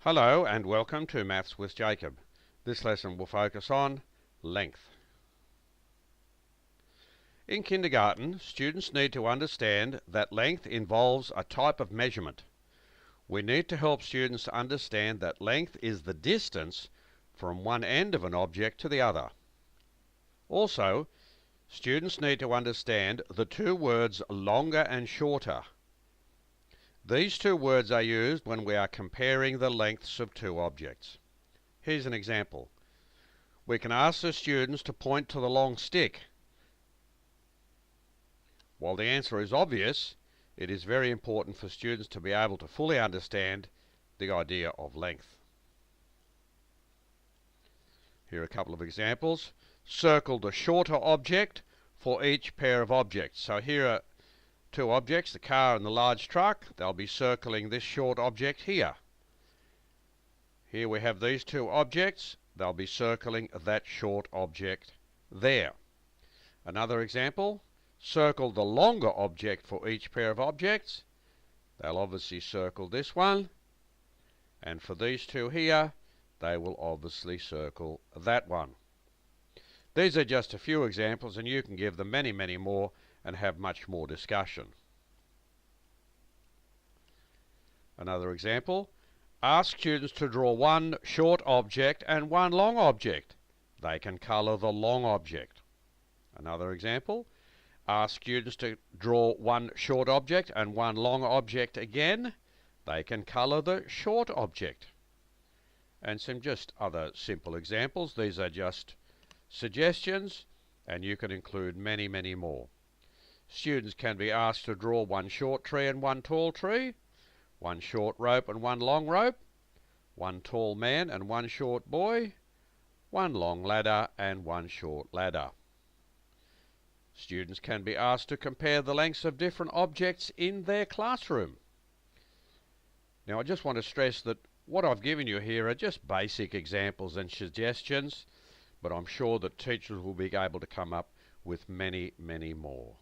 Hello and welcome to Maths with Jacob. This lesson will focus on length. In kindergarten, students need to understand that length involves a type of measurement. We need to help students understand that length is the distance from one end of an object to the other. Also, students need to understand the two words longer and shorter. These two words are used when we are comparing the lengths of two objects. Here's an example. We can ask the students to point to the long stick. While the answer is obvious, it is very important for students to be able to fully understand the idea of length. Here are a couple of examples. Circle the shorter object for each pair of objects. So here are two objects, the car and the large truck. They'll be circling this short object here. Here we have these two objects. They'll be circling that short object there. Another example, circle the longer object for each pair of objects. They'll obviously circle this one. And for these two here, they will obviously circle that one. These are just a few examples, and you can give them many, many more and have much more discussion. Another example, ask students to draw one short object and one long object. They can colour the long object. Another example, ask students to draw one short object and one long object again. They can colour the short object. And some just other simple examples. These are just suggestions, and you can include many, many more. Students can be asked to draw one short tree and one tall tree, one short rope and one long rope, one tall man and one short boy, one long ladder and one short ladder. Students can be asked to compare the lengths of different objects in their classroom. Now, I just want to stress that what I've given you here are just basic examples and suggestions, but I'm sure that teachers will be able to come up with many, many more.